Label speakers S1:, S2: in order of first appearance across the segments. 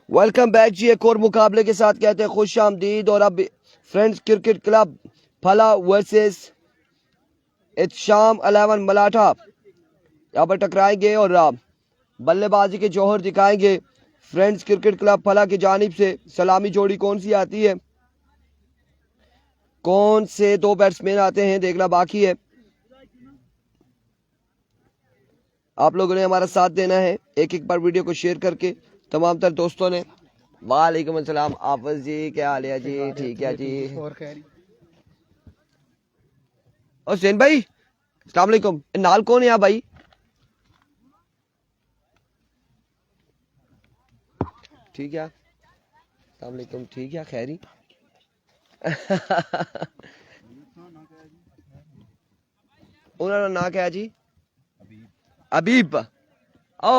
S1: Welcome back जी। एक और मुकाबले के साथ कहते हैं खुश आमदीद। और अब फ्रेंड्स क्रिकेट क्लब फला वर्सेस इत्शाम 11 मलाठा यहाँ पर टकराएंगे और बल्लेबाजी के जौहर दिखाएंगे। फ्रेंड्स क्रिकेट क्लब फला की जानिब से सलामी जोड़ी कौन सी आती है, कौन से दो बैट्समैन आते हैं, देखना बाकी है। आप लोगों ने हमारा साथ देना है एक एक बार वीडियो को शेयर करके तमाम तर दोस्तों ने। वालेकुम अस्सलाम आफज जी, क्या हाल है जी? ठीक है जी। और हुसैन भाई अस्सलाम वालेकुम। नाल कौन है भाई? ठीक है, अस्सलाम वालेकुम। ठीक है, खैरी। उन्होंने ना क्या जी? हबीब। हो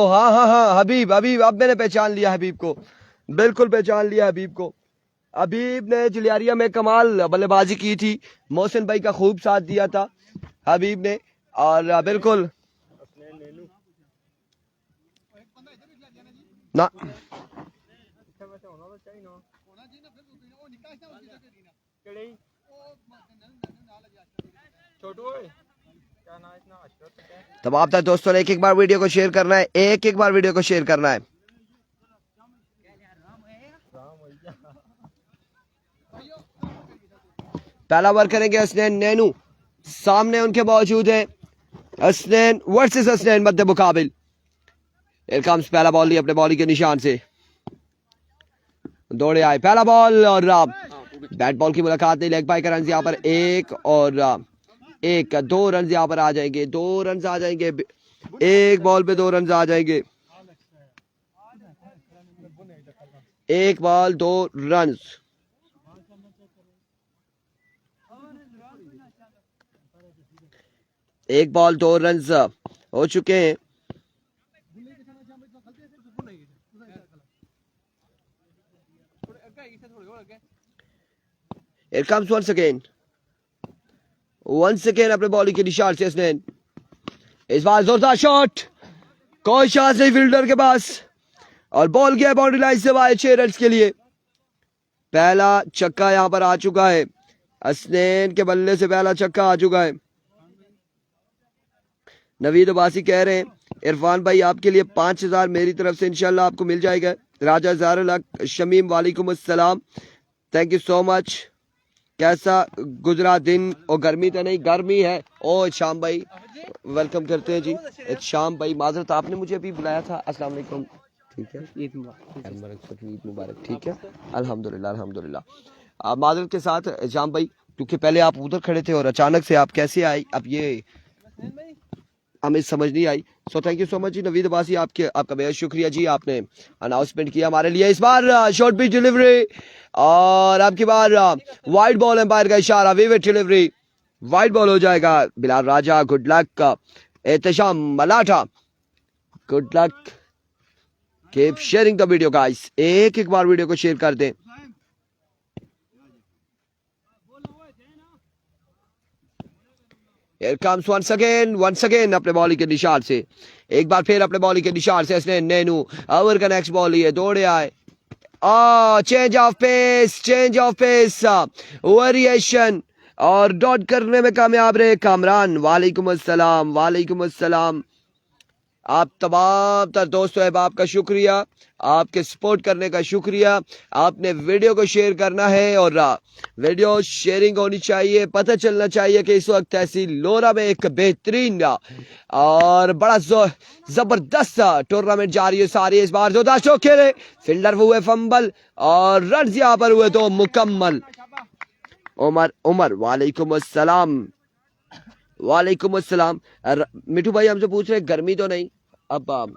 S1: हाँ हाँ हाँ, हबीब हबीब। अब मैंने पहचान लिया हबीब को, बिल्कुल पहचान लिया हबीब को। हबीब ने जलियारिया में कमाल बल्लेबाजी की थी, मोहसिन भाई का खूब साथ दिया था हबीब ने। और बिल्कुल ना तमाम तक दोस्तों ने एक एक बार वीडियो को शेयर करना है, एक एक बार वीडियो को शेयर करना है। पहला ओवर करेंगे हसनैन नैनू, सामने उनके मौजूद है हसनैन वर्सेस हसनैन मध्य मुकाबिल। Here comes पहला बॉल अपने बॉलिंग के निशान से दौड़े आए। पहला बॉल और बैट बॉल की मुलाकात नहीं, लेग बाय का रन यहाँ पर एक और एक, 2 रन यहाँ पर आ जाएंगे, 2 रन आ जाएंगे, एक बॉल पे 2 रन आ जाएंगे, एक बॉल 2 रन। एक बॉल 2 रन हो चुके हैं। Here comes once again अपने बॉलिंग के निशान से हसनैन। इस बार जोरदार शॉट, कोई चांस नहीं फील्डर के पास और बॉल गया बाउंड्री लाइन से बाहर 6 रन के लिए। पहला छक्का यहां पर आ चुका है, हसनैन के बल्ले से पहला छक्का आ चुका है। नवीद अब्बासी कह रहे हैं इरफान भाई आपके लिए 5000 मेरी तरफ से इंशाल्लाह आपको मिल जाएगा। राजा ज़ारुल हक शमीम वालेकुम अस्सलाम, थैंक यू सो मच। कैसा गुजरा दिन? और गर्मी तो नहीं, गर्मी है। ओ शाम भाई वेलकम करते हैं जी। शाम भाई माजरत आपने मुझे अभी बुलाया था। अस्सलाम वालेकुम। ठीक है, ईद मुबारक। ठीक है, अल्हम्दुलिल्लाह अल्हम्दुलिल्लाह। माजरत के साथ शाम भाई, क्योंकि पहले आप उधर खड़े थे और अचानक से आप कैसे आए, अब ये हमें समझ नहीं आई। So thank you so much ji Naveed Abbasi, आपका बेहद शुक्रिया जी, आपने अनाउंसमेंट किया हमारे लिए। इस बार शॉर्ट पिच डिलीवरी और आपकी बार वाइड बॉल, एम्पायर का इशारा, विविड डिलीवरी, वाइड बॉल हो जाएगा। Bilal Raja good luck, Ehtesham Malatha good luck, keep sharing the video guys, एक एक बार वीडियो को शेयर कर दें। Here comes once again अपने बॉलिंग के निशान से, एक बार फिर अपने बॉलिंग के निशान से हसनैन नैनू। ओवर का नेक्स्ट बॉल लिए दौड़े आए। चेंज ऑफ पेस, वेरिएशन और डॉट करने में कामयाब रहे कामरान। वालेकुम अस्सलाम। आप तमाम तर दोस्तों अहबाब का शुक्रिया, आपके सपोर्ट करने का शुक्रिया। आपने वीडियो को शेयर करना है और वीडियो शेयरिंग होनी चाहिए, पता चलना चाहिए कि इस वक्त तहसील लोरा में एक बेहतरीन और बड़ा जबरदस्त टूर्नामेंट जारी है सारी। इस बार जोरदार शॉट खेले, फील्डर हुए फंबल और रन यहाँ पर हुए 2 मुकम्मल। उमर वालेकुम अस्सलाम। मिठू भाई हमसे पूछ रहे गर्मी तो नहीं? अब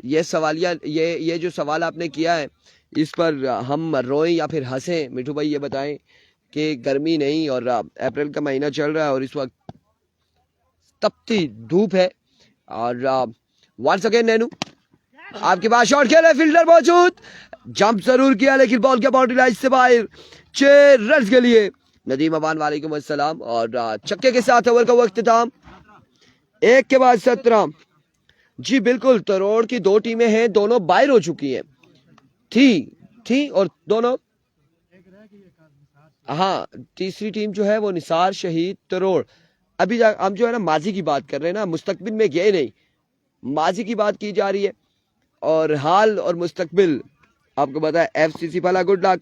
S1: ये सवालिया ये जो सवाल आपने किया है इस पर हम रोएं या फिर हंसें? मिठू भाई ये बताएं कि गर्मी नहीं और अप्रैल का महीना चल रहा है और इस वक्त तपती धूप है। और वंस अगेन नैनू आपके पास शॉट खेले, फील्डर मौजूद, जंप जरूर किया लेकिन बॉल के बाउंड्री लाइन से बाहर 6 रन के लिए। नदीम अबान वालेकुम अस्सलाम। और छक्के के साथ ओवर का वक्त इख्तिताम, 1 के बाद 17। जी बिल्कुल, तरोड़ की 2 टीमें हैं, दोनों बाहर हो चुकी हैं। थी और दोनों, हाँ तीसरी टीम जो है वो निसार शहीद तरोड़। अभी हम जो है ना माजी की बात कर रहे हैं ना, मुस्तकबिल में गए नहीं, माजी की बात की जा रही है। और हाल और मुस्तकबिल आपको पता है। FCC वाला गुड लक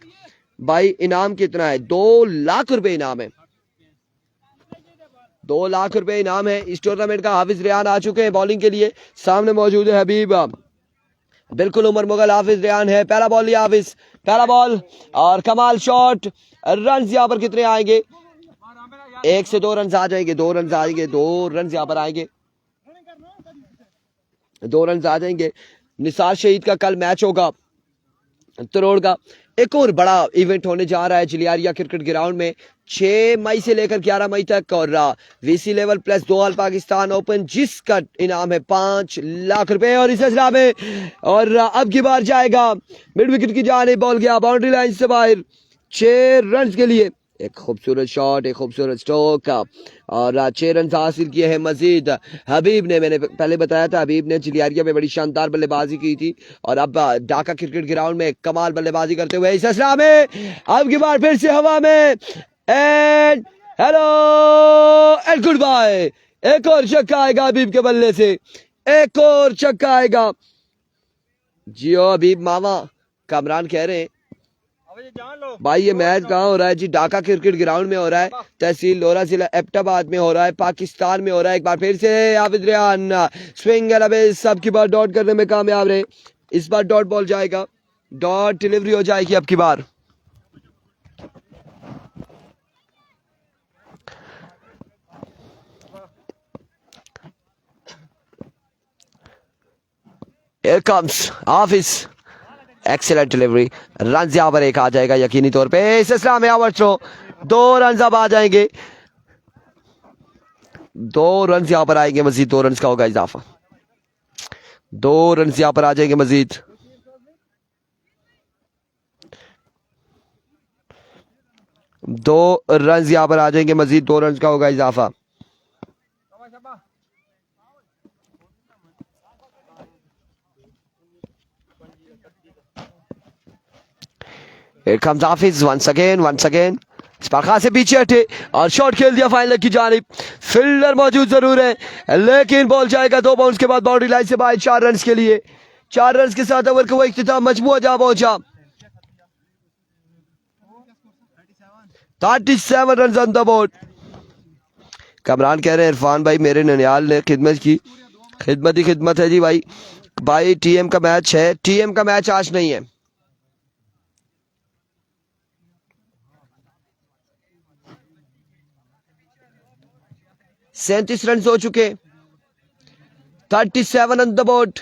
S1: भाई। इनाम कितना है? 2 लाख रुपए इनाम है। 2 लाख रुपए इनाम है इस टूर्नामेंट का। हाफिज रेहान आ चुके हैं बॉलिंग के लिए, सामने मौजूद है हबीब। बिल्कुल उमर मुगल, हाफिज रेहान है। पहला बॉल लिया हाफिज, पहला बॉल और कमाल शॉट। रन यहाँ पर कितने आएंगे? 1 से 2 रन आ जाएंगे, 2 रन आएंगे, 2 रन यहाँ पर आएंगे, 2 रन आ जाएंगे। निसार शहीद का कल मैच होगा तरोड़ का। एक और बड़ा इवेंट होने जा रहा है चिलियारिया क्रिकेट ग्राउंड में 6 मई से लेकर 11 मई तक, और VC level plus 2 all Pakistan open, जिसका इनाम है 5 लाख रुपए। और इस सिलसिला में और अब की बार जाएगा मिड विकेट की जाने, बॉल गया बाउंड्री लाइन से बाहर 6 रन के लिए। एक खूबसूरत शॉट, एक खूबसूरत स्ट्रोक और 6 रन हासिल किए हैं मजीद हबीब ने। मैंने पहले बताया था हबीब ने चिलियारिया में बड़ी शानदार बल्लेबाजी की थी और अब ढाका क्रिकेट ग्राउंड में कमाल बल्लेबाजी करते हुए इस सिलसिला में अब की बार फिर से हवा में and hello and good bye. एक और छक्का आएगा हबीब के बल्ले से, एक और छक्का आएगा। जियो हबीब मामा। कामरान कह रहे हैं भाई ये मैच कहाँ हो रहा है जी? ढाका क्रिकेट ग्राउंड में हो रहा है, तहसील लोरा जिला एबटाबाद में हो रहा है, पाकिस्तान में हो रहा है। एक बार फिर से हाफिज रेहान स्विंग सब की बार डॉट करने में कामयाब रहे। इस बार डॉट बॉल जाएगा, डॉट डिलीवरी हो जाएगी अब की बार। Here comes Hafiz, excellent delivery. Run यहाँ पर एक आ जाएगा यकीनी तौर पे। इस सिलसिला में ओवर थ्रो, 2 रन अब आ जाएंगे, 2 रन यहाँ पर आएंगे मजीद, 2 रन का होगा इजाफा, 2 रन यहाँ पर आ जाएंगे मजीद। दो रन यहाँ पर आ जाएंगे मजीद, 2 रन का होगा इजाफा। Here comes Hafiz once again. स्पाखा से पीछे हटे और शॉट खेल दिया फाइनल की जानिब। फील्डर मौजूद जरूर है लेकिन बॉल जाएगा 2 बाउंस के बाद बाउंड्री लाइन से बाहर 4 रन के लिए। 4 रन के साथ ओवर का वो इख्तिताम मजमूआ जा पहुंचा। 37 run on the board. Kamran कह रहे हैं इरफान भाई मेरे ननियाल ने खिदमत की, खिदमत ही खिदमत है जी भाई। भाई TM का मैच है, TM का मैच आज नहीं है। सैंतीस रन हो चुके, 37 on the board.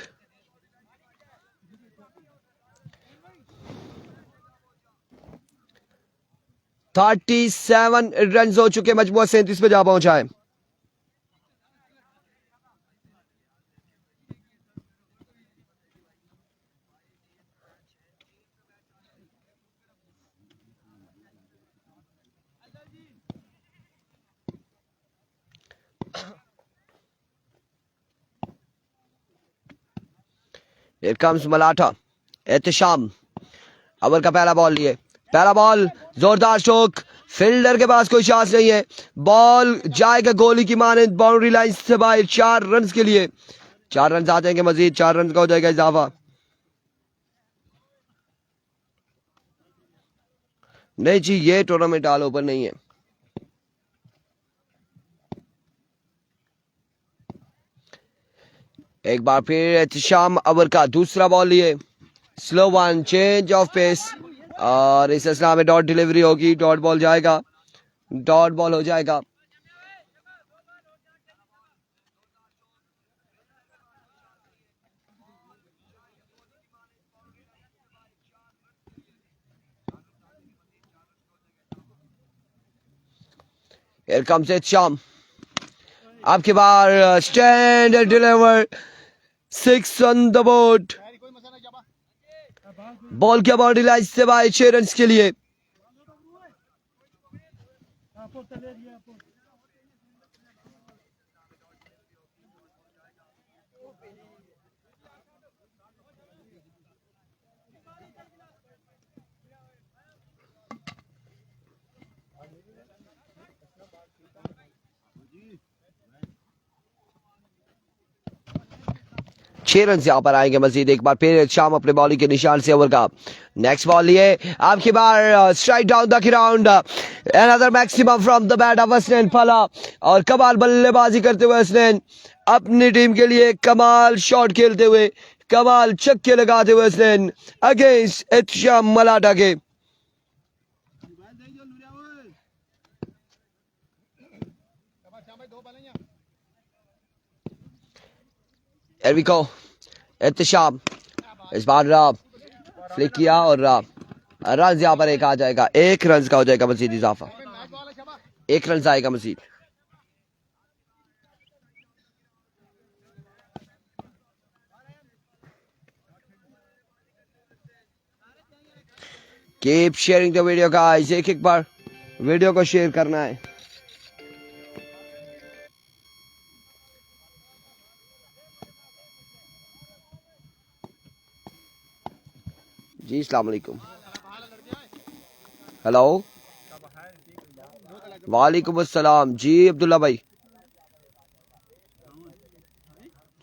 S1: Thirty 37 run हो चुके, मजमुआ 37 पे जा पहुंचा है। Here comes Malatha, Ehtesham. Over का पहला बॉल लिए, पहला बॉल जोरदार स्ट्रोक, फील्डर के पास कोई चांस नहीं है, बॉल जाएगा गोली की माने बाउंड्री लाइन से बाहर 4 रन के लिए। 4 रन आ जाएंगे मजीद, 4 रन का हो जाएगा इजाफा। नहीं जी ये टूर्नामेंट ऑल ओवर नहीं है। एक बार फिर एहतिशाम ओवर का दूसरा बॉल लिए, slow one, change of pace और इस सिलसिला में डॉट डिलीवरी होगी, डॉट बॉल जाएगा, डॉट बॉल हो जाएगा। Here comes एहतिशाम, अब की बार stand and deliver, 6 on the board. Ball क्या बाउंड्री लाइन से बाहर 6 रन के लिए। छह रन यहाँ पर आएंगे मजीद। एक बार फिर शाम अपने बॉलिंग के निशान से ओवर का नेक्स्ट बॉल लिए आपकी बार strike down the ground. Another maximum from the bat of Hasnain फला और कमाल बल्लेबाजी करते हुए हसनैन अपनी टीम के लिए कमाल शॉट खेलते हुए कमाल छक्के लगाते हुए हसनैन अगेंस्ट एहतिशाम मलाटा के। Here we go. एहतिशाम इस बार फ्लिक किया और रन यहाँ पर एक आ जाएगा। एक रन का हो जाएगा मजीद इजाफा। एक रन आएगा Majeed. Keep sharing the video guys. एक बार वीडियो को शेयर करना है। जी अस्सलाम वालेकुम। हेलो वालेकुम अस्सलाम जी अब्दुल्ला भाई।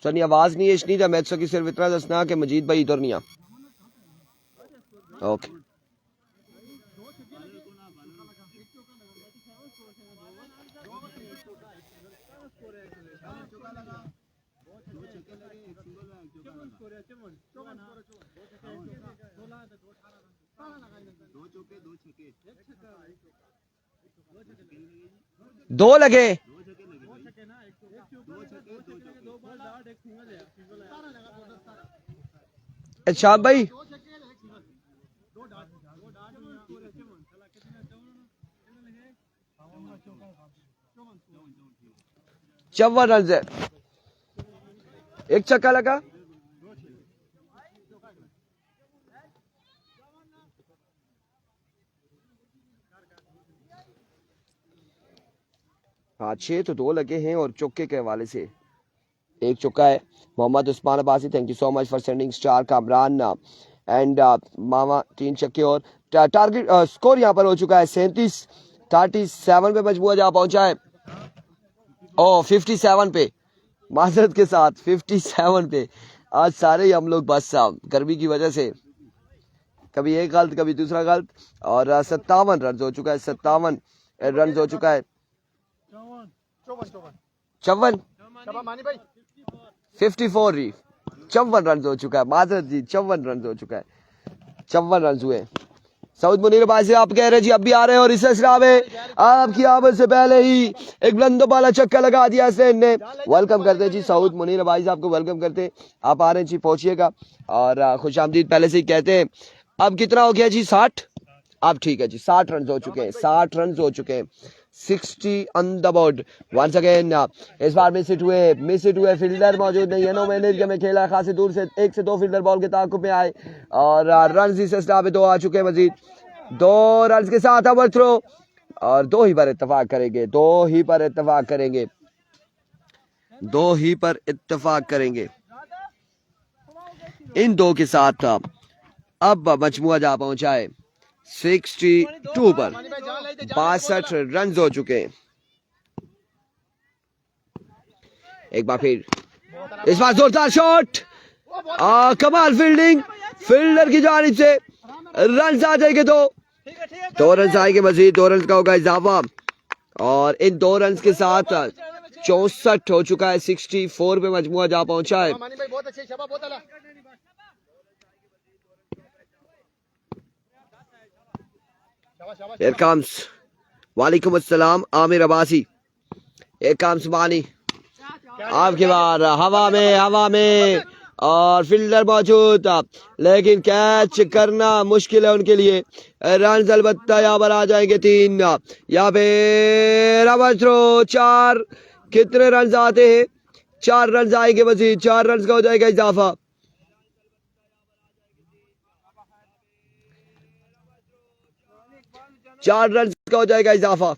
S1: सनी आवाज नहीं है इसलिए था मैच की सिर्फ इतना दसना कि मजीद भाई इधर नहीं आ। ओके दो लगे। अच्छा भाई 54 रन है। एक छक्का लगा। हाँ 6 तो 2 लगे हैं और चौके के हवाले से एक चौका है। Mohammad Usman Abbasi thank you so much for sending star. Kamran and मामा 3 छक्के और टारगेट स्कोर यहाँ पर हो चुका है 37 पे मजबूर जा पहुंचा है। ओ 57 पे माजरत के साथ 57 पे। आज सारे ही हम लोग बस गर्मी की वजह से कभी एक गलत कभी दूसरा गलत और 57 रन हो चुका है। 57 रन हो चुका है। 54 54 री 54 रन हो चुका है। माजरत जी 54 रन हो चुका है। 54 रन हुए। सऊद मुनीर भाई से आप कह रहे जी अब भी आ रहे हैं और इस सिलसिला में आपकी आमद से पहले ही एक बुलंदो बाला छक्का लगा दिया हसनैन ने। वेलकम करते हैं जी सऊद मुनीर भाई साहब को वेलकम करते हैं। आप आ रहे हैं जी पहुंचिएगा और खुश आमदीद पहले से ही कहते हैं। अब कितना हो गया जी 60। अब ठीक है जी 60 रन हो चुके हैं। 60 रन हो चुके हैं। 60 on the board once again. इस बार मिस हिट हुए फील्डर मौजूद नहीं है। 9 महीने में खेला खासी दूर से 1 से 2 फील्डर बॉल के ताकुब में आए और रन इस सिलसिला में 2 आ चुके हैं। मजीद 2 रन के साथ ओवर थ्रो और 2 ही पर इत्तेफाक करेंगे। 2 ही पर इत्तेफाक करेंगे। 2 ही पर इत्तेफाक करेंगे। इन 2 के साथ अब मजमुआ जा पहुंचा है 62 पर। 62 रन हो चुके हैं। एक बार फिर इस बार जोरदार शॉट कमाल फील्डिंग फील्डर की जानिब से रन आ जाएंगे। 2 रन आएंगे मजीद। 2 रन का होगा इजाफा और इन 2 रन के साथ 64 हो चुका है। 64 पे मजमुआ जा पहुंचा है। Here comes वालेकुम अस्सलाम आमिर अब्बासी। Here comes मानी आपके बार हवा में और फील्डर मौजूद लेकिन कैच करना मुश्किल है उनके लिए। रन अलबत्ता यहाँ पर आ जाएंगे 3। यहाँ पे रबर थ्रो 4 कितने रन आते हैं? 4 रन आएंगे मजीद। 4 रन का हो जाएगा इजाफा। चार रन का हो जाएगा इजाफा।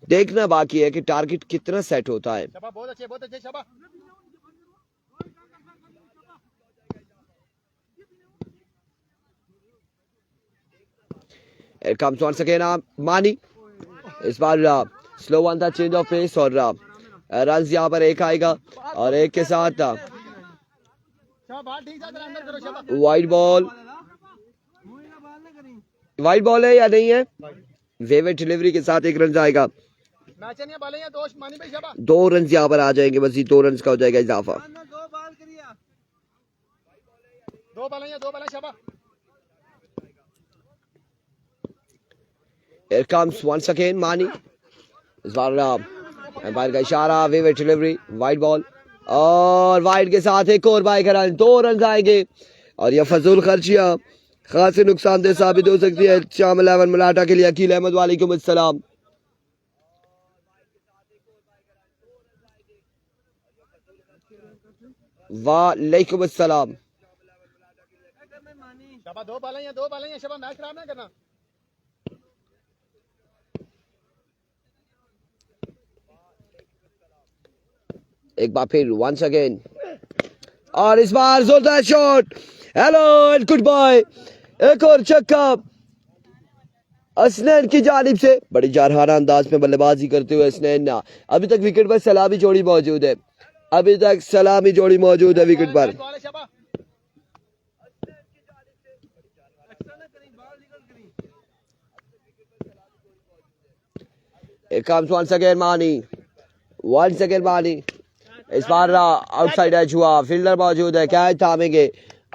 S1: देखना बाकी है कि टारगेट कितना सेट होता है। बहुत अच्छे शाबाश। It comes once again Mani. इस बार स्लो वन था, चेंज ऑफ पेस और रन यहाँ पर एक आएगा और एक के साथ वाइड बॉल। वाइड बॉल है या नहीं है? वेवेट डिलीवरी के साथ एक रन आएगा। 2 रन यहाँ पर आ जाएंगे, बस 2 रन का हो जाएगा इजाफा। Here comes once again Mani. इस बार एम्पायर का इशारा, वेवेट डिलीवरी, वाइड बॉल और वाइड के साथ एक और बाइक रन, 2 रन आएंगे और यह फजूल खर्चियां खासी नुकसानदेह साबित हो सकती है शाम 11 मलाटा के लिए। अकील अहमद वालेकुम अस्सलाम। वालेकुम अस्सलाम।
S2: दो बालें हैं शबा, मैच खराब ना करना।
S1: एक बार फिर वंस अगेन और इस बार जोरदार shot, hello and good bye. एक और छक्का असनैन की जानिब से, बड़ी जारहाना अंदाज में बल्लेबाजी करते हुए असनैन। अभी तक विकेट पर सलामी जोड़ी मौजूद है, अभी तक सलामी जोड़ी मौजूद है विकेट पर। It comes once again Mani. Once again Mani. इस बार आउटसाइड एज हुआ, फील्डर मौजूद है, कैच थामेंगे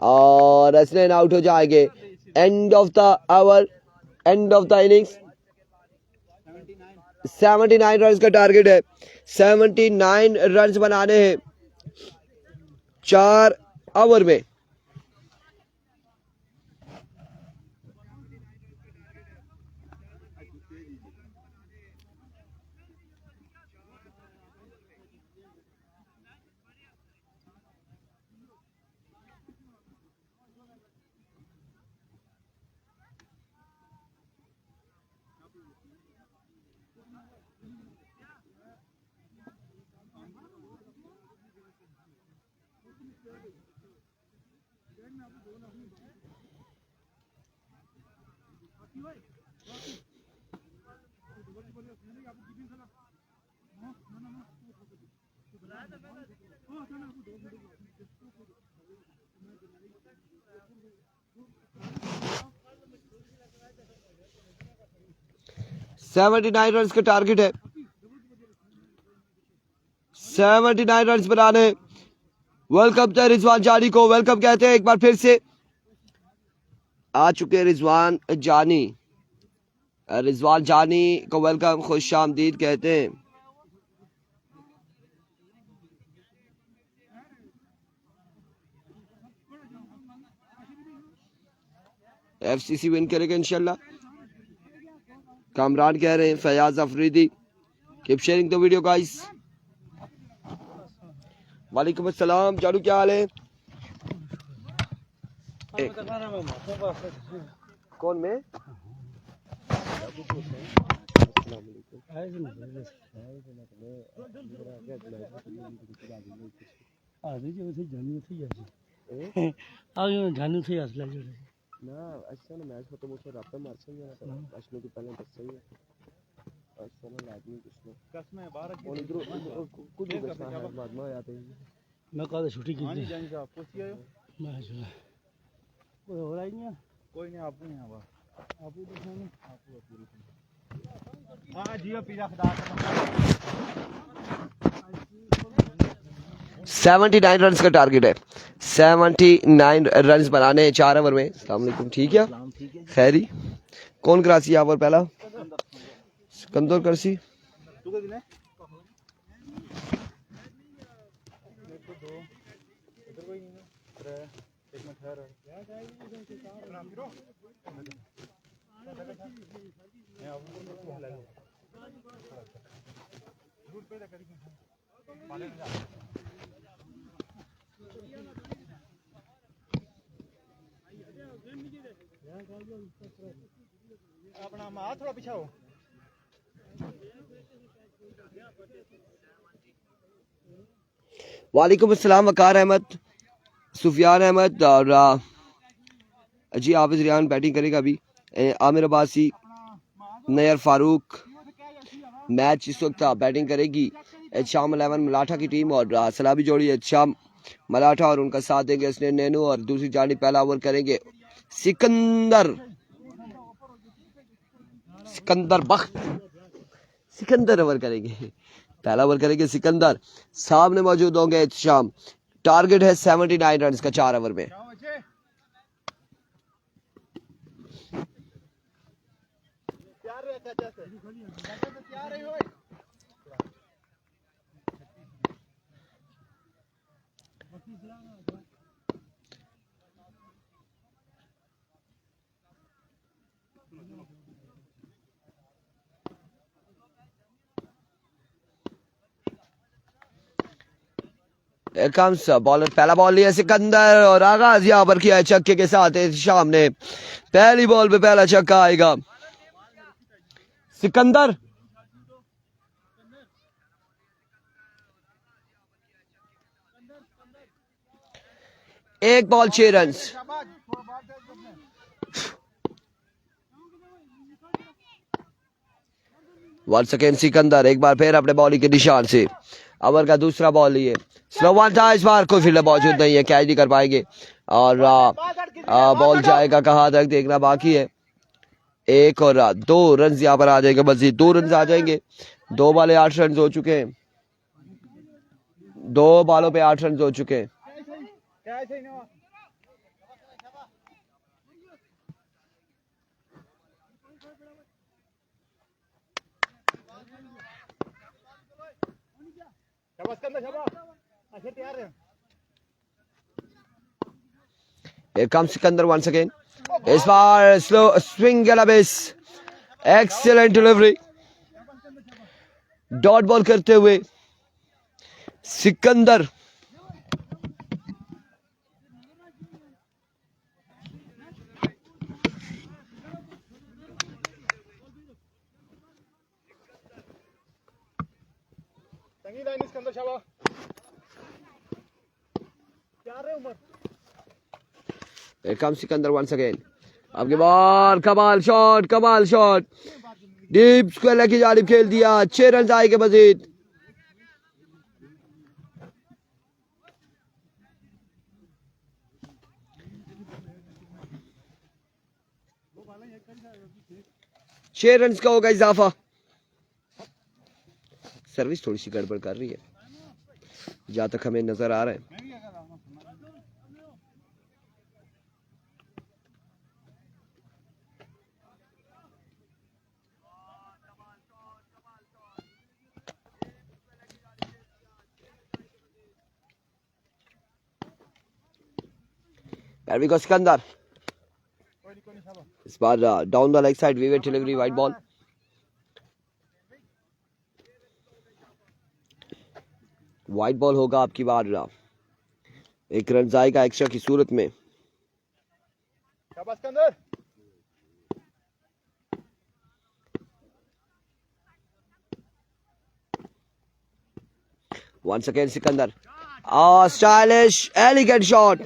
S1: और असनैन आउट हो जाएंगे। And of the over, and of the innings. 79 run का टारगेट है, 79 रन बनाने हैं 4 ओवर में। $79 रन का टारगेट है, 79 रन बनाने। वेलकम थे रिजवान जानी को, वेलकम कहते हैं एक बार फिर से। आ चुके रिजवान जानी, रिजवान जानी को वेलकम, खुश आमदीद कहते हैं। एफसीसी विन करेगा इंशाल्लाह। कामरान कह रहे हैं, Fayaz Afridi, keep sharing the video guys. वालेकुम अस्सलाम, जानू क्या हाल है? कौन में? ना अच्छा ना मैच खत्म होता रात में मारते हैं ना, बचने के पहले बस सही है। अच्छा ना लाजमी किसने कसम है बाहर और इधर कुछ भी करना है बाद में आते हैं। मैं कल छुट्टी की नहीं जानी आप पूछिए आयो मैं चला कोई हो रहा ही नहीं, कोई नहीं आप नहीं आवा आप ही देखो नहीं आप पूरी। हां जियो पिज़्ज़ा खुदा 79 रन का टारगेट है, 79 रन बनाने हैं 4 ओवर में। अस्सलाम वालेकुम, ठीक है खैरी। कौन कराची यहाँ पर पहला? सिकंदर करसी।
S2: अपना हाथ थोड़ा पीछे हो।
S1: वालेकुम अस्सलाम, वकार अहमद, सुफियान अहमद और जी हाफिज रियान बैटिंग करेगा अभी। आमिर अब्बासी, नयर फारूक। मैच इस वक्त बैटिंग करेगी शाम 11 मलाठा की टीम और सलामी जोड़ी शाम मलाठा और उनका साथ देंगे इसने नैनू और दूसरी जानी पहला ओवर करेंगे सिकंदर सिकंदर ओवर करेंगे, पहला ओवर करेंगे सिकंदर। सामने मौजूद होंगे शाम। टारगेट है 79 रन का 4 ओवर में। बॉलर पहला बॉल लिया सिकंदर और आगाज यहां पर किया है छक्के के साथ। शाम ने पहली बॉल पे पहला छक्का आएगा। सिकंदर एक ball 6 run. One second Sikandar एक बार फिर अपने बॉलिंग के निशान से ओवर का दूसरा बॉल लिए। स्लो वन था, इस बार कोई फील्डर मौजूद नहीं है, कैच नहीं कर पाएंगे और बॉल जाएगा कहां तक देखना बाकी है। एक और 2 रन यहां पर आ जाएंगे, मजीद 2 रन आ जाएंगे। 2 बॉले 8 रन हो चुके हैं, 2 बॉलों पे 8 रन हो चुके हैं। Here comes Sikandar once again. इस बार स्लो स्विंग गेला base, excellent delivery, dot ball करते हुए Sikandar. Here comes Sikandar once again. आपके बॉल कमाल शॉट डीप स्क्वायर की जानिब खेल दिया। 6 रन आएंगे मजीद। छह रन का होगा इजाफा। सर्विस थोड़ी सी गड़बड़ कर रही है जहां तक हमें नजर आ रहा है। सिकंदर इस बार डाउन द लेग साइड विवेट delivery wide ball. Wide ball होगा आपकी बार, एक रन जाएगा एक्स्ट्रा की सूरत में। Once again Sikandar, stylish elegant shot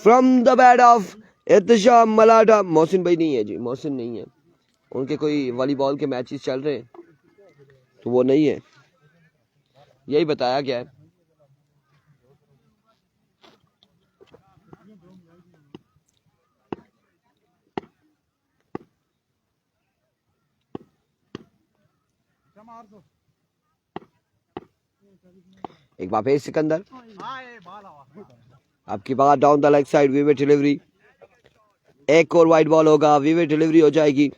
S1: from the bat of इत्तेशाम मलाठा। Mohsin भाई नहीं है जी, मोहसिन नहीं है, उनके कोई वॉलीबॉल के मैचेस चल रहे हैं तो वो नहीं है, यही बताया गया है। एक बार फिर सिकंदर, आपकी बात डाउन द लेग साइड विवेट डिलीवरी। एक और वाइड बॉल होगा, विवेट डिलीवरी हो जाएगी।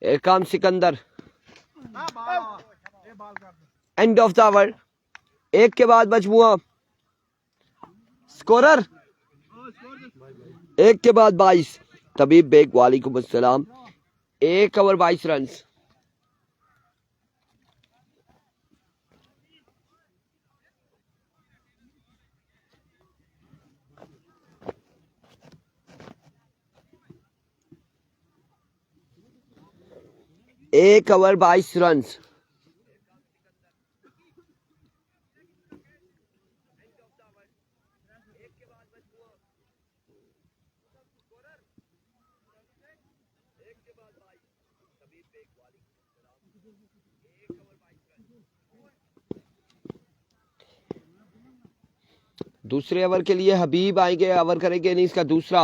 S1: Here comes Sikandar, end of the over. एक के बाद मजमुआ स्कोरर एक के बाद 22। तबीब बेग वालेकुम अस्सलाम। 1 ओवर 22 रन। 1 over 22 run. दूसरे ओवर के लिए हबीब आएंगे, ओवर करेंगे इनिंग्स का दूसरा,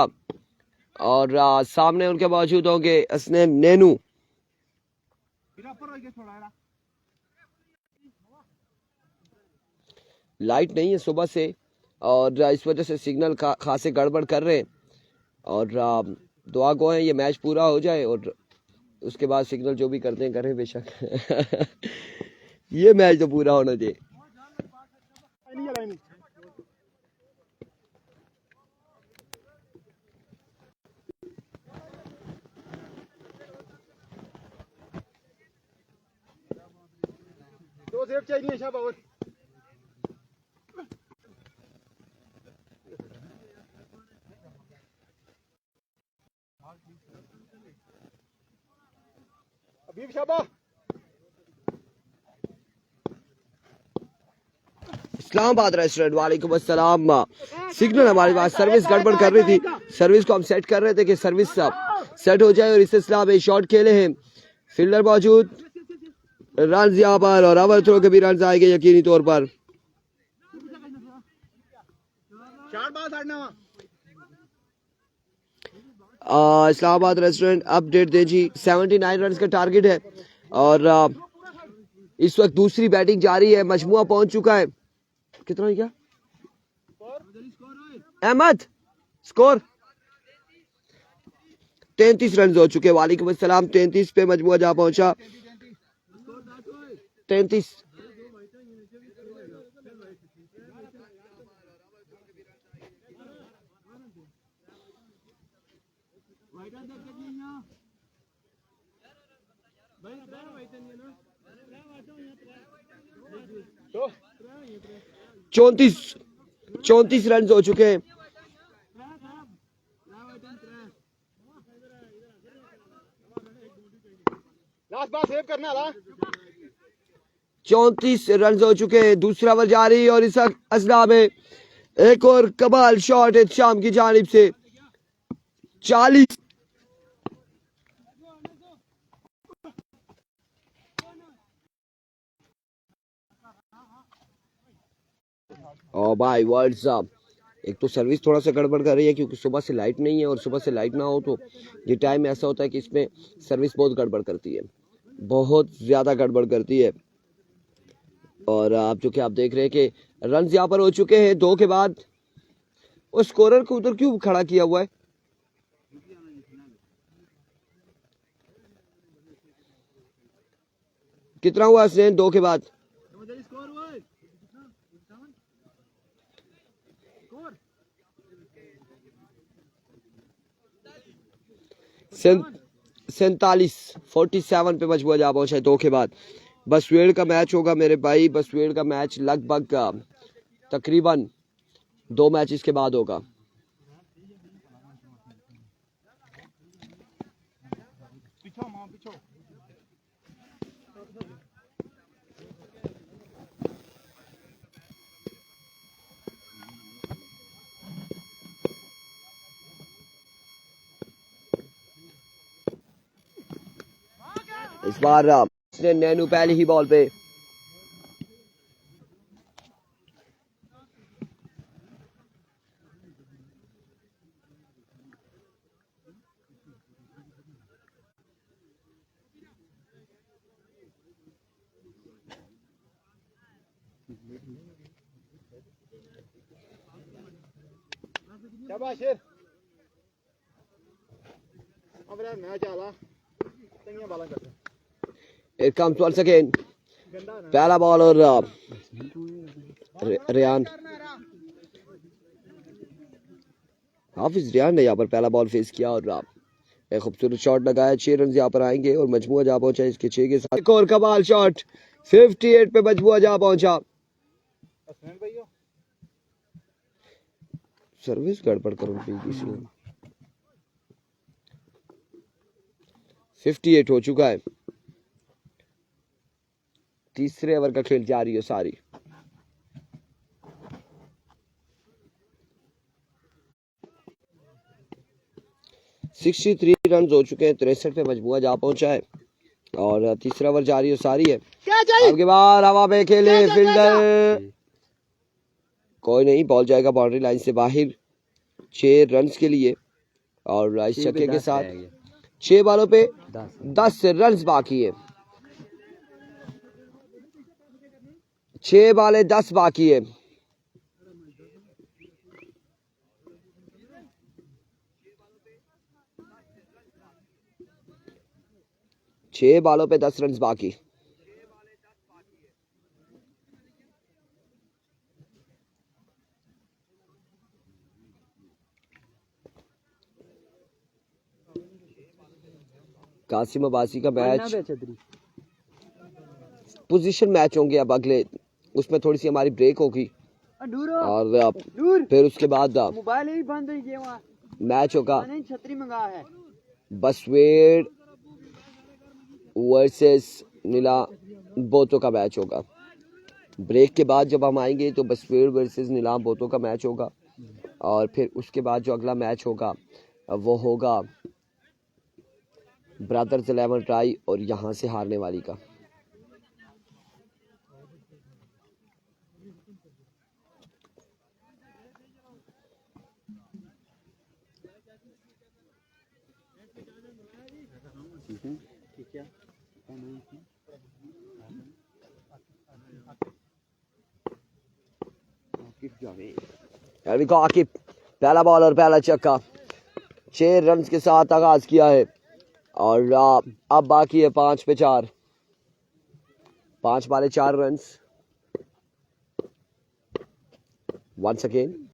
S1: और सामने उनके मौजूद होंगे असनैन नैनू। लाइट नहीं है सुबह से, और इस वजह से सिग्नल खासे गड़बड़ कर रहे हैं, और दुआ गो है ये मैच पूरा हो जाए और उसके बाद सिग्नल जो भी करते हैं करें बेशक। ये मैच तो पूरा होना चाहिए।
S2: दो सेव चाहिए शाबाश। अभी शाबाश।
S1: इस्लामाबाद रेस्टोरेंट, वालेकुम अस्सलाम। सिग्नल हमारे पास सर्विस गड़बड़ कर रही थी, सर्विस को हम सेट कर रहे थे कि सर्विस सेट हो जाए, और इस सिलसिला में शॉट खेले हैं। फील्डर मौजूद, रन यहाँ पर, और ओवर थ्रो के भी रन आएंगे यकीनी तौर पर। इस्लामाबाद रेस्टोरेंट अपडेट दे जी, 79 रन का टारगेट है, और इस वक्त दूसरी बैटिंग जारी है, मजमुआ पहुंच चुका है। कितना है क्या अहमद स्कोर? 33 रन हो चुके। वालेकुम अस्सलाम। 33 पे मजमुआ जा पहुंचा। 33।
S2: तो
S1: 34 रन हो चुके हैं।
S2: लास्ट बार सेव करना ला।
S1: 34 रन हो चुके हैं। दूसरा ओवर जारी, और इस असना में एक और कमाल शॉट है शाम की जानिब से। 40। ओ भाई वर्ड्स अप। एक तो सर्विस थोड़ा सा गड़बड़ कर रही है क्योंकि सुबह से लाइट नहीं है, और सुबह से लाइट ना हो तो ये टाइम ऐसा होता है कि इसमें सर्विस बहुत गड़बड़ करती है, बहुत ज़्यादा गड़बड़ करती है। और आप जो कि आप देख रहे हैं कि रन यहाँ पर हो चुके हैं 2 के बाद। और स्कोरर को उधर क्यों खड़ा किया हुआ है? कितना हुआ हसनैन 2 के बाद? सें- 47 पे मजबूर जा पहुंचा है 2 के बाद। बसवेड़ का मैच होगा मेरे भाई, बसवेड़ का मैच लगभग तकरीबन 2 मैच इसके बाद होगा। इस बार नैनू पहली ही बॉल पे
S2: शाबाश शेर। अब यार मैच आला तंगियां बाला करते।
S1: It comes once again. पहला बॉल, और रियान हाफिज रियान ने यहाँ पर पहला बॉल फेस किया, और एक खूबसूरत शॉट लगाया। 6 रन यहाँ पर आएंगे, और मजमुआ जा पहुंचा इसके 6 के साथ। एक और कमाल शॉट 58 पे मजमुआ जा पहुंचा। सर्विस गड़बड़ करो किसी ने। 58 हो चुका है। तीसरे ओवर का खेल जारी है सारी। सिक्सटी 63 रन हो चुके हैं, 63 पे मजमुआ जा पहुंचा है और तीसरा ओवर जारी है सारी है। आपके बाद हवा पे खेले फील्डर, कोई नहीं, बॉल जाएगा बाउंड्री लाइन से बाहर 6 रन के लिए। और इस छक्के के साथ 6 बॉलों पे 10 रन बाकी है। 6 बॉलें 10 बाकी है। छह बॉलों पे 10 रन बाकी। कासिम अब्बासी का मैच, पोजीशन मैच होंगे अब अगले, उसमें थोड़ी सी हमारी ब्रेक होगी और फिर उसके बाद मैच होगा बसवेड़ वर्सेस नीला बोतो का मैच होगा। ब्रेक के बाद जब हम आएंगे तो बसवेड़ वर्सेस नीलाम बोतो का मैच होगा और फिर उसके बाद जो अगला मैच होगा वो होगा ब्रदर्स 11 ट्राई और यहाँ से हारने वाली का। आकिब पहला बॉल और पहला छक्का, 6 रन के साथ आगाज किया है और अब बाकी है 5 पे 4, 5 वाले 4 रन। Once again